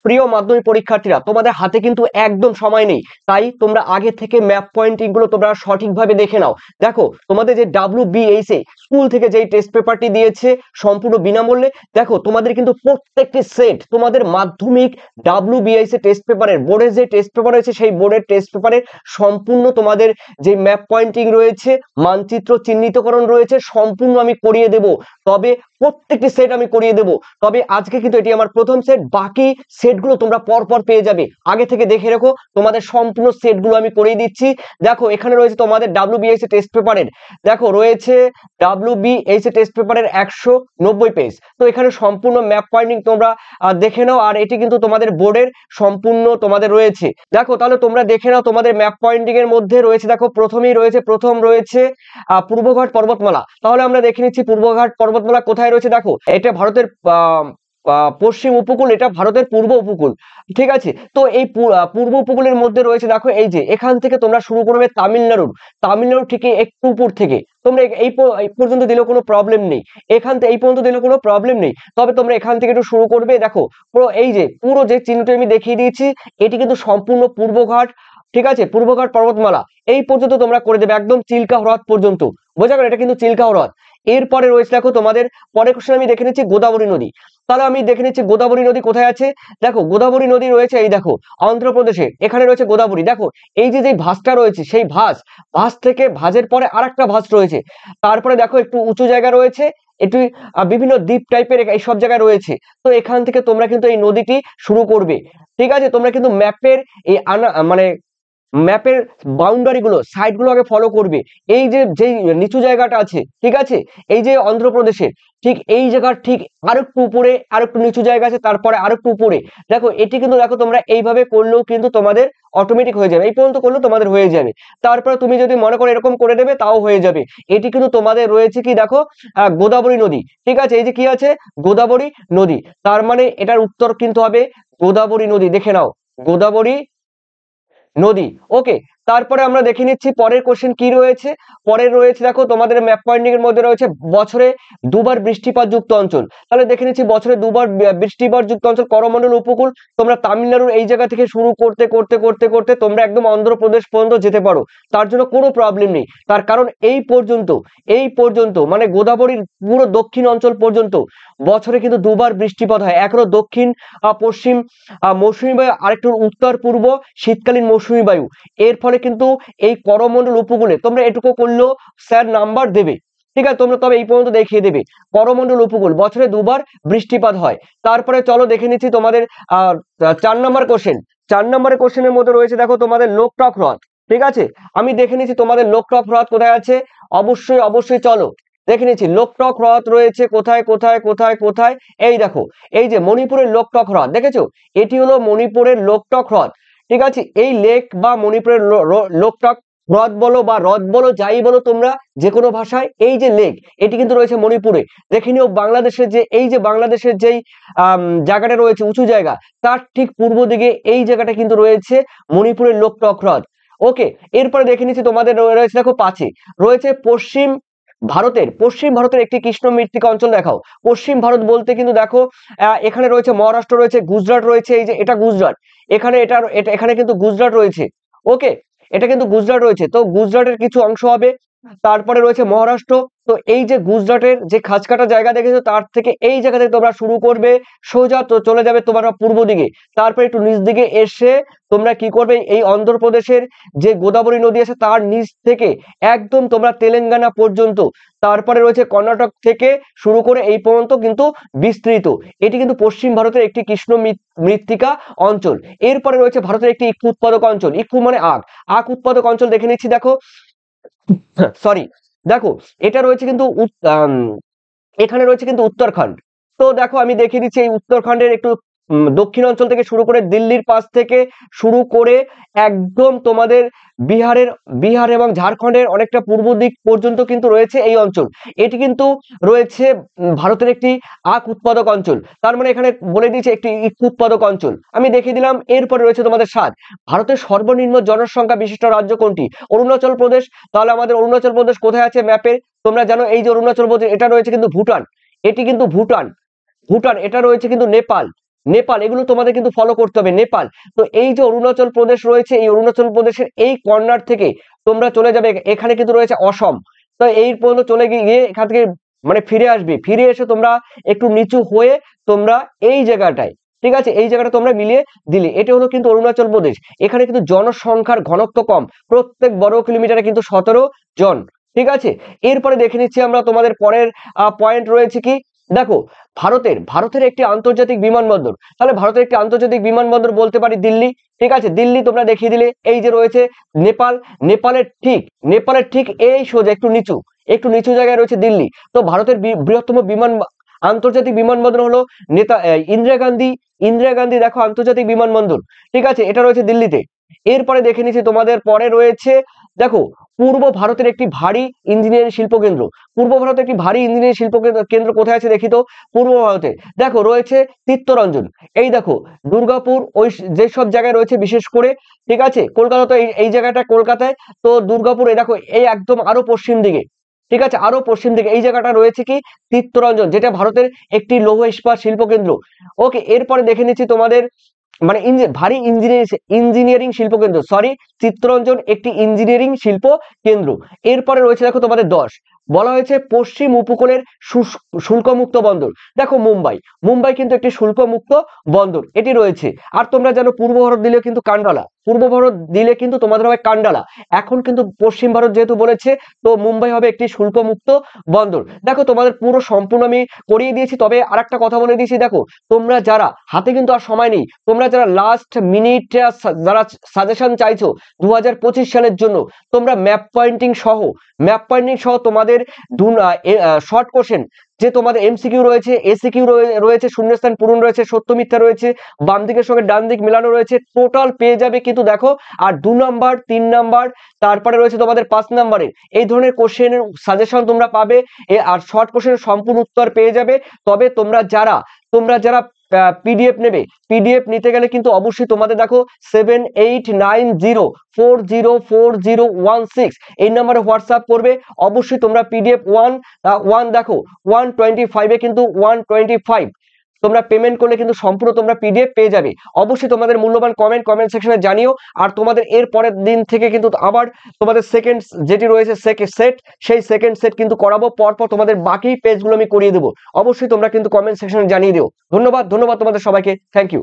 প্রিয় মাধ্যমিক পরীক্ষার্থীরা, তোমাদের হাতে কিন্তু একদম সময় নেই, তাই তোমরা আগে থেকে ম্যাপ পয়েন্টিং গুলো তোমরা সঠিকভাবে দেখে নাও। দেখো তোমাদের যে WBHS স্কুল থেকে যেই টেস্ট পেপারটি দিয়েছে সম্পূর্ণ বিনামূল্যে, দেখো তোমাদের কিন্তু প্রত্যেকটি সেট তোমাদের মাধ্যমিক WBHS টেস্ট পেপারের বোর্ডের যে টেস্ট পেপার রয়েছে সেই বোর্ডের টেস্ট পেপারের সম্পূর্ণ তোমাদের যে ম্যাপ পয়েন্টিং রয়েছে, মানচিত্র চিহ্নিতকরণ রয়েছে, সম্পূর্ণ আমি করিয়ে দেব। তবে প্রত্যেকটি সেট আমি করিয়ে দেব। তবে আজকে কিন্তু এটি আমার প্রথম সেট, বাকি সেটগুলো তোমরা পরপর পেয়ে যাবে। আগে থেকে দেখে রেখো, তোমাদের সম্পূর্ণ সেটগুলো আমি করিয়ে দিচ্ছি। দেখো এখানে রয়েছে তোমাদের WBHS টেস্ট পেপারের, দেখো রয়েছে WBHS টেস্ট পেপারের 190 পেজ। তো এখানে সম্পূর্ণ ম্যাপ পয়েন্টিং তোমরা দেখে নাও, আর এটি কিন্তু তোমাদের বোর্ডের সম্পূর্ণ তোমাদের রয়েছে। দেখো তাহলে তোমরা দেখে নাও, তোমাদের ম্যাপ পয়েন্টিং এর মধ্যে রয়েছে, দেখো প্রথম রয়েছে পূর্বঘাট পর্বতমালা। তাহলে আমরা দেখে নিচ্ছি পূর্বঘাট পর্বতমালা কোথায় রয়েছে। দেখো এটা ভারতের পশ্চিম উপকূল, এটা ভারতের পূর্ব উপকূল, ঠিক আছে। তো এই পূর্ব উপকূলের মধ্যে রয়েছে, দেখো এই যে এখান থেকে তোমরা শুরু করবে তামিলনাড়ু ঠিক একটু উপর থেকে, তোমরা এই পর্যন্ত দিলেও কোনো প্রবলেম নেই, এখান থেকে এই পর্যন্ত দিলেও কোনো প্রবলেম নেই। তবে তোমরা এখান থেকে একটু শুরু করবে। দেখো এই যে পুরো যে চিহ্নটি আমি দেখিয়ে দিয়েছি, এটি কিন্তু সম্পূর্ণ পূর্বঘাট, ঠিক আছে, পূর্বঘাট পর্বতমালা এই পর্যন্ত তোমরা করে দেবে, একদম চিল্কা হ্রদ পর্যন্ত। বোঝা গেল, এটা কিন্তু চিল্কা হ্রদ। এরপরে রয়েছে দেখো তোমাদের পরের কোশ্চেন আমি দেখে নিচ্ছি গোদাবরী নদী। তাহলে আমি দেখে নিচ্ছি গোদাবরী নদী কোথায় আছে। দেখো গোদাবরী নদী রয়েছে এই দেখো অন্ধ্রপ্রদেশে, এখানে রয়েছে গোদাবরী। দেখো এই যে ভাঁজটা রয়েছে, সেই ভাঁজ থেকে ভাঁজের পরে আরেকটা ভাঁজ রয়েছে, তারপরে দেখো একটু উঁচু জায়গা রয়েছে, একটু বিভিন্ন দ্বীপ টাইপের এই সব জায়গায় রয়েছে। তো এখান থেকে তোমরা কিন্তু এই নদীটি শুরু করবে, ঠিক আছে। তোমরা কিন্তু ম্যাপের এই মানে ম্যাপের বাউন্ডারি গুলো, সাইড গুলো আগে ফলো করবে। এই যে যেই নিচু জায়গাটা আছে, ঠিক আছে, এই যে অন্ধ্রপ্রদেশের ঠিক এই জায়গার ঠিক আরেকটু উপরে আরেকটু নিচু জায়গা আছে, তারপরে আরেকটু উপরে। দেখো এটি কিন্তু দেখো তোমরা এইভাবে করলেও কিন্তু তোমাদের অটোমেটিক হয়ে যাবে, এই পর্যন্ত করলেও তোমাদের হয়ে যাবে। তারপরে তুমি যদি মনে করো এরকম করে দেবে তাও হয়ে যাবে। এটি কিন্তু তোমাদের রয়েছে কি, দেখো গোদাবরী নদী, ঠিক আছে, এই যে কি আছে গোদাবরী নদী, তার মানে এটার উত্তর কিন্তু হবে গোদাবরী নদী। দেখে নাও গোদাবরী নদী, ওকে। তারপরে আমরা দেখে নিচ্ছি পরের কোশ্চেন কি রয়েছে। পরের রয়েছে দেখো তোমাদের ম্যাপ পয়েন্টিং এর মধ্যে রয়েছে বছরে দুবার বৃষ্টিপাত যুক্ত অঞ্চল। তাহলে দেখে নিচ্ছি বছরে দুবার বৃষ্টিপাত যুক্ত অঞ্চল করমণ্ডল উপকূল। তোমরা তামিলনাড়ুর এই জায়গা থেকে শুরু করতে করতে করতে করতে তোমরা একদম অন্ধ্রপ্রদেশ পর্যন্ত যেতে পারো, তার জন্য কোনো প্রবলেম নেই। তার কারণ এই পর্যন্ত মানে গোদাবরীর পুরো দক্ষিণ অঞ্চল পর্যন্ত বছরে কিন্তু দুবার বৃষ্টিপাত হয়। এক হলো দক্ষিণ পশ্চিম মৌসুমী বায়ু, আরেকটু উত্তর পূর্ব শীতকালীন মৌসুমী বায়ু। এর ফলে কিন্তু এই করমণ্ডল উপকূলে তোমরা এটুকু করলেও স্যার নাম্বার দেবে, ঠিক আছে। তোমরা তবে এই পর্যন্ত দেখিয়ে দেবে করমণ্ডল উপকূল বছরে দুবার বৃষ্টিপাত হয়। তারপরে চলো দেখে নিচ্ছি তোমাদের 4 নম্বর কোশ্চেন। 4 নম্বরের কোশ্চেনের মধ্যে রয়েছে দেখো তোমাদের লোকটক হ্রদ, ঠিক আছে। আমি দেখে নিচ্ছি তোমাদের লোকটক হ্রদ কোথায় আছে। অবশ্যই চলো দেখে নিচ্ছি লোকটক হ্রদ রয়েছে কোথায় কোথায় কোথায় কোথায়। এই দেখো এই যে মণিপুরের লোকটক হ্রদ, দেখেছো, এটি হলো মণিপুরের লোকটক হ্রদ, ঠিক আছে। এই লেক বা মণিপুরের লোকটক হ্রদ বলো বা হ্রদ বলো যাই বলো তোমরা যে কোনো ভাষায়, এই যে লেক এটি কিন্তু রয়েছে মণিপুরে। দেখে নিও বাংলাদেশের যে এই যে বাংলাদেশের যেই জায়গাটা রয়েছে উঁচু জায়গা, তার ঠিক পূর্ব দিকে এই জায়গাটা কিন্তু রয়েছে মণিপুরের লোকটক হ্রদ, ওকে। এরপরে দেখে নিচ্ছি তোমাদের রয়েছে দেখো পাঁচে রয়েছে পশ্চিম ভারতের একটি কৃষ্ণ মৃত্তিকা অঞ্চল দেখাও। পশ্চিম ভারত বলতে কিন্তু দেখো এখানে রয়েছে মহারাষ্ট্র রয়েছে, গুজরাট রয়েছে, এই যে এটা গুজরাট, এখানে কিন্তু গুজরাট রয়েছে, ওকে, এটা কিন্তু গুজরাট রয়েছে। তো গুজরাটের কিছু অংশ হবে। তারপরে রয়েছে মহারাষ্ট্র। তো এই যে গুজরাটের যে খাঁজকাটা জায়গা দেখেছো, তার থেকে এই জায়গা থেকে তোমরা শুরু করবে, সোজা তো চলে যাবে তোমরা পূর্ব দিকে, তারপরে একটু নিচ দিকে এসে তোমরা কি করবে, এই অন্ধ্রপ্রদেশের যে গোদাবরী নদী আছে তার নিচ থেকে একদম তোমরা তেলেঙ্গানা পর্যন্ত, তারপরে রয়েছে কর্ণাটক থেকে শুরু করে এই পর্যন্ত কিন্তু বিস্তৃত। এটি কিন্তু পশ্চিম ভারতের একটি কৃষ্ণ মৃত্তিকা অঞ্চল। এরপরে রয়েছে ভারতের একটি ইক্ষু উৎপাদক অঞ্চল, ইক্ষু মানে আখ উৎপাদক অঞ্চল। দেখে নিচ্ছি দেখো সরি, দেখো এটা রয়েছে কিন্তু এখানে রয়েছে কিন্তু উত্তরাখণ্ড। তো দেখো আমি দেখিয়ে দিচ্ছি এই উত্তরাখণ্ডের একটু দক্ষিণ অঞ্চল থেকে শুরু করে দিল্লির পাশ থেকে শুরু করে একদম তোমাদের বিহার এবং ঝাড়খণ্ডের অনেকটা পূর্ব দিক পর্যন্ত কিন্তু রয়েছে এই অঞ্চল। এটি কিন্তু রয়েছে ভারতের একটি আখ উৎপাদক অঞ্চল, তার মানে এখানে বলে দিয়েছে একটি ইক্ষু উৎপাদক অঞ্চল, আমি দেখিয়ে দিলাম। এরপরে রয়েছে তোমাদের 7, ভারতের সর্বনিম্ন জনসংখ্যা বিশিষ্ট রাজ্য কোনটি। অরুণাচল প্রদেশ। তাহলে আমাদের অরুণাচল প্রদেশ কোথায় আছে ম্যাপে, তোমরা জানো এই যে অরুণাচল প্রদেশ, এটা রয়েছে কিন্তু ভুটান, এটি কিন্তু ভুটান, এটা রয়েছে কিন্তু নেপাল, এগুলো তোমাদের কিন্তু ফলো করতে হবে। নেপাল, তো এই যে অরুণাচল প্রদেশ রয়েছে, এই অরুণাচল প্রদেশের এই কর্নার থেকে তোমরা চলে যাবে, এখানে কিন্তু রয়েছে অসম। তো এই পর্যন্ত চলে গিয়ে এখান থেকে মানে ফিরে আসবে, ফিরে এসে তোমরা একটু নিচু হয়ে তোমরা এই জায়গাটায়, ঠিক আছে, এই জায়গাটা তোমরা মিলিয়ে দিলে, এটা হলো কিন্তু অরুণাচল প্রদেশ। এখানে কিন্তু জনসংখ্যার ঘনত্ব কম, প্রত্যেক বর্গ কিলোমিটারে কিন্তু 17 জন, ঠিক আছে। এরপরে দেখে নিচ্ছি আমরা তোমাদের পরের পয়েন্ট রয়েছে কি, দেখো ভারতের একটি আন্তর্জাতিক বিমানবন্দর, তাহলে ভারতের একটি আন্তর্জাতিক বিমানবন্দর বলতে পারি দিল্লি, ঠিক আছে। দিল্লি তোমরা দেখিয়ে দিলে। এই যে রয়েছে নেপাল, নেপালের ঠিক এই সোজা একটু নিচু জায়গায় রয়েছে দিল্লি। তো ভারতের বৃহত্তম আন্তর্জাতিক বিমানবন্দর হলো ইন্দিরা গান্ধী দেখো আন্তর্জাতিক বিমানবন্দর, ঠিক আছে, এটা রয়েছে দিল্লিতে। এরপরে দেখে নিচ্ছি তোমাদের পরে রয়েছে, দেখো পূর্ব ভারতের একটি ভারী ইঞ্জিনিয়ারিং শিল্প কেন্দ্র। পূর্ব ভারতের একটি ভারী ইঞ্জিনিয়ারিং শিল্প কেন্দ্র কোথায় আছে দেখি তো? পূর্ব ভারতে দেখো রয়েছে চিত্তরঞ্জন। এই দেখো দুর্গাপুর, ওই যেসব জায়গায় রয়েছে বিশেষ করে, ঠিক আছে, কলকাতা তো এই জায়গাটা কলকাতায়, তো দুর্গাপুর এই দেখো এই একদম আরো পশ্চিম দিকে, ঠিক আছে, আরো পশ্চিম দিকে এই জায়গাটা রয়েছে কি চিত্তরঞ্জন, যেটা ভারতের একটি লৌহ ইস্পাত শিল্প কেন্দ্র। ওকে, এরপরে দেখে নিচ্ছি তোমাদের মানে ভারী ইঞ্জিনিয়ারিং শিল্প কেন্দ্র, সরি, চিত্তরঞ্জন একটি ইঞ্জিনিয়ারিং শিল্প কেন্দ্র। এরপরে রয়েছে দেখো তোমাদের 10, বলা হয়েছে পশ্চিম উপকূলের শুল্কমুক্ত বন্দর। দেখো মুম্বাই কিন্তু একটি শুল্কমুক্ত বন্দর, এটি রয়েছে। আর তোমরা জানো পূর্ব ভারত দিলেও কিন্তু কান্ডালা, পূর্ব ভারত দিলে কিন্তু তোমাদের হবে কান্ডালা। এখন কিন্তু পশ্চিম ভারত যেহেতু বলেছে, তো মুম্বাই হবে একটি শুল্কমুক্ত বন্দর। দেখো তোমাদের পুরো সম্পূর্ণ আমি করিয়ে দিয়েছি। তবে আর একটা কথা বলে দিয়েছি, দেখো তোমরা যারা হাতে কিন্তু আর সময় নেই, তোমরা যারা লাস্ট মিনিট যারা সাজেশন চাইছো 2025 সালের জন্য, তোমরা ম্যাপ পয়েন্টিং সহ তোমাদের শর্ট কোশ্চেন, যে তোমাদের এমসিকিউ রয়েছে, এসিকিউ রয়েছে, শূন্যস্থান পূরণ রয়েছে, সত্য মিথ্যা রয়েছে, বাম দিকের সঙ্গে ডান দিক মেলানো রয়েছে, টোটাল পেয়ে যাবে কিন্তু দেখো। আর 2 নাম্বার, 3 নাম্বার, তারপরে রয়েছে তোমাদের 5 নাম্বারের এই ধরনের কোশ্চেনের সাজেশন তোমরা পাবে, আর শর্ট কোশ্চেনের সম্পূর্ণ উত্তর পেয়ে যাবে। তবে তোমরা যারা পিডিএফ নেবে, পিডিএফ নিতে গেলে কিন্তু অবশ্যই তোমাদের দেখো 7890404016 এই নাম্বারে হোয়াটসঅ্যাপ করবে। অবশ্যই তোমরা পিডিএফ 1 দেখো 125 কিন্তু 125 তোমরা পেমেন্ট করলে কিন্তু সম্পূর্ণ তোমরা পিডিএফ পেয়ে যাবে। অবশ্যই তোমাদের মূল্যবান কমেন্ট সেকশনে জানিও। আর তোমাদের এর পরের দিন থেকে কিন্তু আবার তোমাদের সেকেন্ড যেটি রয়েছে সেই সেকেন্ড সেট কিন্তু করাবো, পরপর তোমাদের বাকি পেজগুলো আমি করিয়ে দেবো। অবশ্যই তোমরা কিন্তু কমেন্ট সেকশনে জানিয়ে দিও। ধন্যবাদ তোমাদের সবাইকে, থ্যাংক ইউ।